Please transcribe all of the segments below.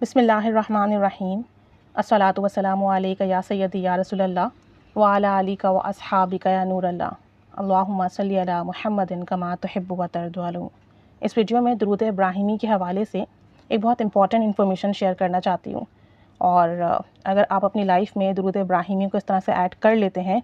بسم اللہ الرحمن الرحیم الصلاۃ والسلام علیک یا سیدی یا رسول اللہ وعلی آلک و اصحابک یا نور اللہ اللہم صلی علی محمد کما تحب و ترضی۔ اس ویڈیو میں درود ابراہیمی کے حوالے سے ایک بہت امپورٹنٹ انفارمیشن شیئر کرنا چاہتی ہوں، اور اگر آپ اپنی لائف میں درود ابراہیمی کو اس طرح سے ایڈ کر لیتے ہیں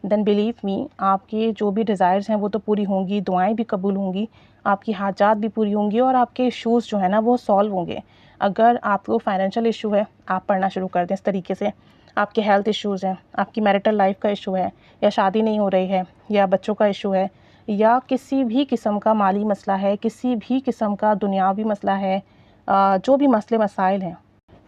دین بلیو می، آپ کی جو بھی ڈیزائرز ہیں وہ تو پوری ہوں گی، دعائیں بھی قبول ہوں گی، آپ کی حاجات بھی پوری ہوں گی، اور آپ کے ایشوز جو ہے نا وہ سالو ہوں گے۔ اگر آپ کو فائنینشیل ایشو ہے، آپ پڑھنا شروع کر دیں اس طریقے سے، آپ کے ہیلتھ ایشوز ہیں، آپ کی میرٹل لائف کا ایشو ہے، یا شادی نہیں ہو رہی ہے، یا بچوں کا ایشو ہے، یا کسی بھی قسم کا مالی مسئلہ ہے، کسی بھی قسم کا دنیاوی مسئلہ ہے، جو بھی مسئلے مسائل ہیں،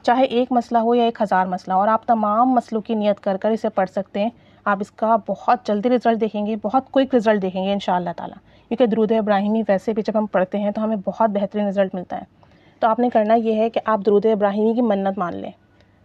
چاہے ایک مسئلہ ہو یا 1000 مسئلہ، اور آپ تمام مسئلوں کی نیت کر کر اسے پڑھ سکتے ہیں، آپ اس کا بہت جلدی رزلٹ دیکھیں گے، بہت کوئک رزلٹ دیکھیں گے انشاءاللہ تعالیٰ، کیونکہ درود ابراہیمی ویسے بھی جب ہم پڑھتے ہیں تو ہمیں بہت بہترین رزلٹ ملتا ہے۔ تو آپ نے کرنا یہ ہے کہ آپ درود ابراہیمی کی منت مان لیں،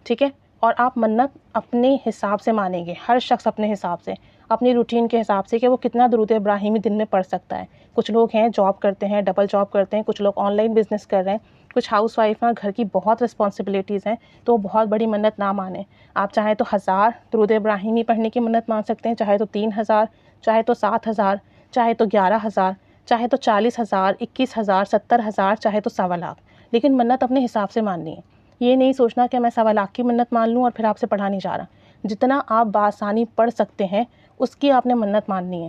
ٹھیک ہے؟ اور آپ منت اپنے حساب سے مانیں گے، ہر شخص اپنے حساب سے، اپنی روٹین کے حساب سے کہ وہ کتنا درود ابراہیمی دن میں پڑھ سکتا ہے۔ کچھ لوگ ہیں جاب کرتے ہیں، ڈبل جاب کرتے ہیں، کچھ لوگ آن لائن بزنس کر رہے ہیں، کچھ ہاؤس وائف ہیں، گھر کی بہت رسپانسبلٹیز ہیں، تو بہت بڑی منت نہ مانیں۔ آپ چاہیں تو 1000 درود ابراہیمی پڑھنے کی منت مان سکتے ہیں، چاہے تو 3000، چاہے تو 7000، چاہے تو 11000، چاہے تو 40000، 21000، 70000، چاہے تو 1.25 لاکھ، لیکن منت اپنے حساب سے ماننی ہے۔ یہ نہیں سوچنا کہ میں 1.25 لاکھ کی منت مان لوں اور پھر آپ سے پڑھا نہیں جا رہا۔ جتنا آپ بآسانی پڑھ سکتے ہیں اس کی آپ نے منت ماننی ہے۔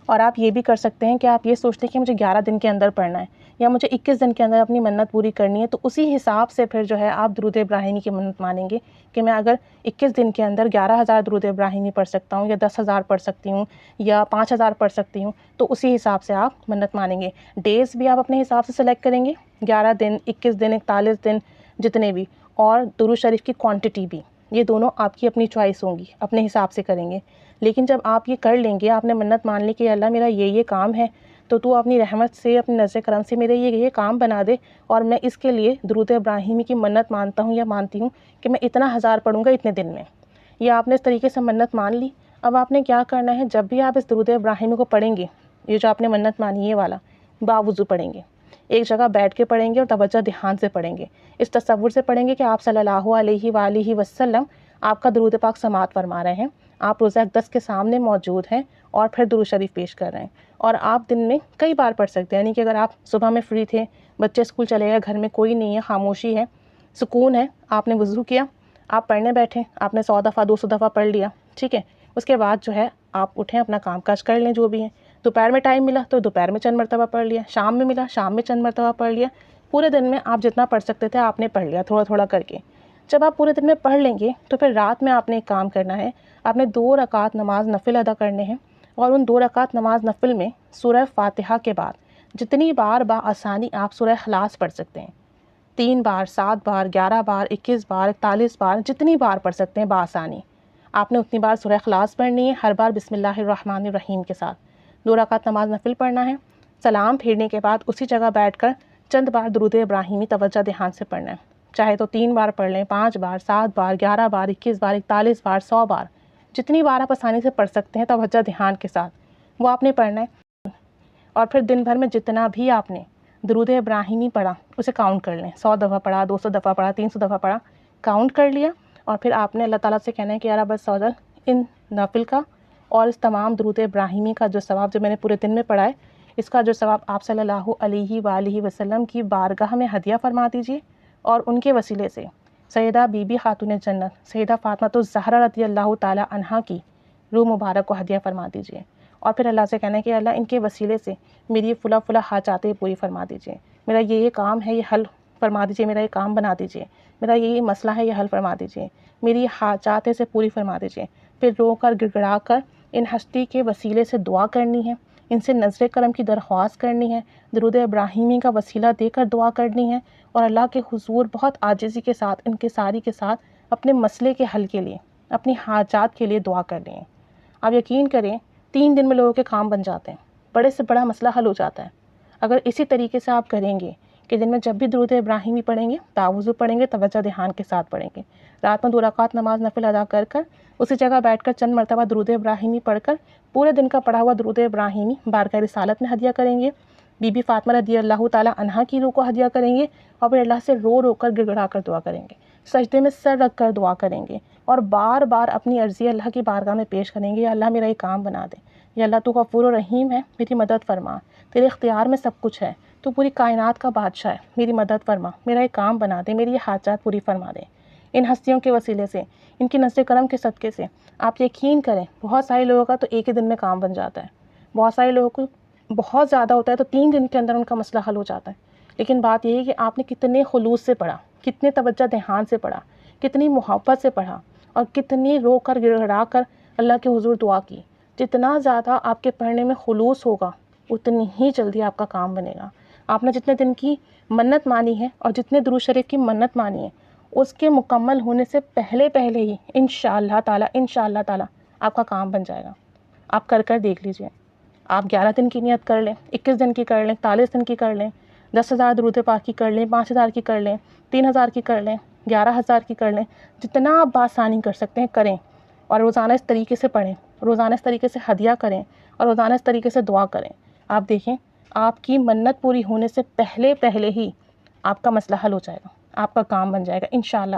اور آپ یہ بھی کر سکتے ہیں کہ آپ یہ سوچتے ہیں کہ مجھے 11 دن کے اندر پڑھنا ہے، یا مجھے 21 دن کے اندر اپنی منت پوری کرنی ہے، تو اسی حساب سے پھر جو ہے آپ درود ابراہیمی کی منت مانیں گے کہ میں اگر 21 دن کے اندر 11000 درود ابراہیمی پڑھ سکتا ہوں، یا 10000 پڑھ سکتی ہوں، یا 5000 پڑھ سکتی ہوں، تو اسی حساب سے آپ منت مانیں گے۔ ڈیز بھی آپ اپنے حساب سے سلیکٹ کریں گے، 11 دن، 21 دن، 41 دن، جتنے بھی، اور درود شریف کی کوانٹٹی بھی، یہ دونوں آپ کی اپنی چوائس ہوں گی، اپنے حساب سے کریں گے۔ لیکن جب آپ یہ کر لیں گے، آپ نے منت مان لی کہ اللہ میرا یہ کام ہے، تو اپنی رحمت سے، اپنی نظر کرم سے میرے یہ کام بنا دے، اور میں اس کے لیے درود ابراہیمی کی منت مانتا ہوں یا مانتی ہوں کہ میں اتنا 1000 پڑھوں گا اتنے دن میں۔ یا آپ نے اس طریقے سے منت مان لی۔ اب آپ نے کیا کرنا ہے، جب بھی آپ اس درود ابراہیمی کو پڑھیں گے، یہ جو آپ نے منت مانی ہے والا، باوضو پڑھیں گے، ایک جگہ بیٹھ کے پڑھیں گے اور توجہ دھیان سے پڑھیں گے، اس تصور سے پڑھیں گے کہ آپ صلی اللہ علیہ وآلہ وسلم آپ کا درود پاک سماعت فرما رہے ہیں، آپ روزہ اقدس کے سامنے موجود ہیں اور پھر درود شریف پیش کر رہے ہیں، اور آپ دن میں کئی بار پڑھ سکتے ہیں۔ یعنی کہ اگر آپ صبح میں فری تھے، بچے اسکول چلے گئے، گھر میں کوئی نہیں ہے، خاموشی ہے، سکون ہے، آپ نے وضو کیا، آپ پڑھنے بیٹھے، آپ نے 100 دفعہ 200 دفعہ پڑھ لیا، ٹھیک ہے؟ اس کے بعد جو ہے آپ اٹھیں، اپنا کام کاج کر لیں جو بھی ہے۔ دوپہر میں ٹائم ملا تو دوپہر میں چند مرتبہ پڑھ لیا، شام میں ملا شام میں چند مرتبہ پڑھ لیا، پورے دن میں آپ جتنا پڑھ سکتے تھے آپ نے پڑھ لیا، تھوڑا تھوڑا کر کے۔ جب آپ پورے دن میں پڑھ لیں گے تو پھر رات میں آپ نے ایک کام کرنا ہے، آپ نے 2 رکعت نماز نفل ادا کرنے ہیں، اور ان 2 رکعت نماز نفل میں سورہ فاتحہ کے بعد جتنی بار بآسانی آپ سورہ اخلاص پڑھ سکتے ہیں، 3 بار، 7 بار، 11 بار، 21 بار، 41 بار، جتنی بار پڑھ سکتے ہیں بآسانی، آپ نے اتنی بار سورہ اخلاص پڑھنی ہے، ہر بار بسم اللہ الرحمن الرحیم کے ساتھ۔ 2 رکعت نماز نفل پڑھنا ہے، سلام پھیرنے کے بعد اسی جگہ بیٹھ کر چند بار درود ابراہیمی توجہ دھیان سے پڑھنا ہے، چاہے تو 3 بار پڑھ لیں، 5 بار، 7 بار، 11 بار، 21 بار، 41 بار، 100 بار، جتنی بار آپ آسانی سے پڑھ سکتے ہیں توجہ دھیان کے ساتھ، وہ آپ نے پڑھنا ہے۔ اور پھر دن بھر میں جتنا بھی آپ نے درود ابراہیمی پڑھا اسے کاؤنٹ کر لیں، 100 دفعہ پڑھا، 200 دفعہ پڑھا، 300 دفعہ پڑھا، کاؤنٹ کر لیا، اور پھر آپ نے اللہ تعالیٰ سے کہنا ہے کہ یا رب الفضل، ان نفل کا اور اس تمام درود ابراہیمی کا جو ثواب جو میں نے پورے دن میں پڑھا ہے، اس کا جو ثواب آپ صلی اللہ علیہ وآلہ وسلم کی بارگاہ میں ہدیہ فرما دیجیے، اور ان کے وسیلے سے سیدہ بی بی خاتون جنت سیدہ فاطمہ الزہرا رضی اللہ تعالی عنہا کی روح مبارک کو ہدیہ فرما دیجیے، اور پھر اللہ سے کہنا ہے کہ اللہ ان کے وسیلے سے میری یہ فلاں فلاں حاجاتیں پوری فرما دیجیے، میرا یہ کام ہے یہ حل فرما دیجیے، میرا یہ کام بنا دیجیے، میرا یہ مسئلہ ہے یہ حل فرما دیجیے، میری حاجات ہے سے پوری فرما دیجیے۔ پھر رو کر گڑ گڑا کر ان ہستی کے وسیلے سے دعا کرنی ہے، ان سے نظر کرم کی درخواست کرنی ہے، درود ابراہیمی کا وسیلہ دے کر دعا کرنی ہے، اور اللہ کے حضور بہت عاجزی کے ساتھ انکساری کے ساتھ اپنے مسئلے کے حل کے لیے، اپنی حاجات کے لیے دعا کرنی ہے۔ آپ یقین کریں 3 دن میں لوگوں کے کام بن جاتے ہیں، بڑے سے بڑا مسئلہ حل ہو جاتا ہے۔ اگر اسی طریقے سے آپ کریں گے کہ دن میں جب بھی درود ابراہیمی پڑھیں گے، باوضو پڑھیں گے، توجہ دھیان کے ساتھ پڑھیں گے، رات میں 2 رکعت نماز نفل ادا کر کر اسی جگہ بیٹھ کر چند مرتبہ درود ابراہیمی پڑھ کر پورے دن کا پڑھا ہوا درود ابراہیمی بارگاہ رسالت میں ہدیہ کریں گے، بی بی فاطمہ رضی اللہ تعالیٰ عنہا کی روح کو ہدیہ کریں گے اور پھر اللہ سے رو رو کر گڑ گڑا کر دعا کریں گے، سجدے میں سر رکھ کر دعا کریں گے اور بار بار اپنی عرضی اللہ کی بارگاہ میں پیش کریں گے، یا اللہ میرا یہ کام بنا دے، یا اللہ تو غفور و رحیم ہے، میری مدد فرما، تیرے اختیار میں سب کچھ ہے، تو پوری کائنات کا بادشاہ ہے، میری مدد فرما، میرا یہ کام بنا دے، میری یہ حاجات پوری فرما دے۔ ان ہستیوں کے وسیلے سے، ان کی نظر کرم کے صدقے سے آپ یقین کریں بہت سارے لوگوں کا تو ایک ہی دن میں کام بن جاتا ہے، بہت سارے لوگوں کو بہت زیادہ ہوتا ہے تو 3 دن کے اندر ان کا مسئلہ حل ہو جاتا ہے۔ لیکن بات یہ ہے کہ آپ نے کتنے خلوص سے پڑھا، کتنے توجہ دھیان سے پڑھا، کتنی محبت سے پڑھا اور کتنی رو کر گڑگڑا کر اللہ کے حضور دعا کی۔ جتنا زیادہ آپ کے پڑھنے میں خلوص ہوگا اتنی ہی جلدی آپ کا کام بنے گا۔ آپ نے جتنے دن کی منت مانی ہے اور جتنے درود شریف کی منت مانی ہے اس کے مکمل ہونے سے پہلے ہی انشاءاللہ تعالی آپ کا کام بن جائے گا۔ آپ کر دیکھ لیجئے۔ آپ 11 دن کی نیت کر لیں، 21 دن کی کر لیں، 41 دن کی کر لیں، 10,000 درود پاک کی کر لیں، 5,000 کی کر لیں، 3,000 کی کر لیں، 11,000 کی کر لیں، جتنا آپ بآسانی کر سکتے ہیں کریں، اور روزانہ اس طریقے سے پڑھیں، روزانہ اس طریقے سے ہدیہ کریں اور روزانہ اس طریقے سے دعا کریں۔ آپ دیکھیں آپ کی منت پوری ہونے سے پہلے ہی آپ کا مسئلہ حل ہو جائے گا، آپ کا کام بن جائے گا انشاءاللہ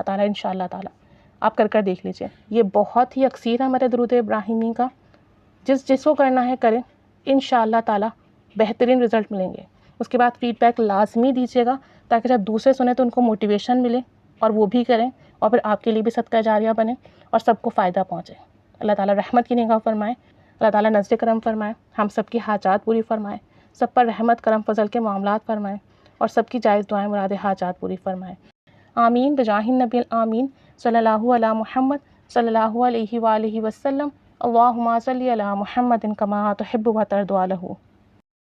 تعالی۔ آپ کر دیکھ لیجئے۔ یہ بہت ہی اکثیر ہے ہمارے درود ابراہیمی کا، جس کو کرنا ہے کریں، انشاءاللہ تعالی بہترین رزلٹ ملیں گے۔ اس کے بعد فیڈ بیک لازمی دیجیے گا تاکہ جب دوسرے سنیں تو ان کو موٹیویشن ملے اور وہ بھی کریں اور پھر آپ کے لیے بھی صدقہ جاریہ بنے اور سب کو فائدہ پہنچے۔ اللہ تعالیٰ رحمت کی نگاہ فرمائے، اللہ تعالیٰ نزل کرم فرمائے، ہم سب کی حاجات پوری فرمائے، سب پر رحمت کرم فضل کے معاملات فرمائے اور سب کی جائز دعائیں مراد حاجات پوری فرمائے۔ آمین بجاہ النبی الآمین صلی اللہ علی محمد صلی اللہ علیہ وآلہ وسلم۔ اللہم صلی علی محمد کما تحب و ترضی عنہ۔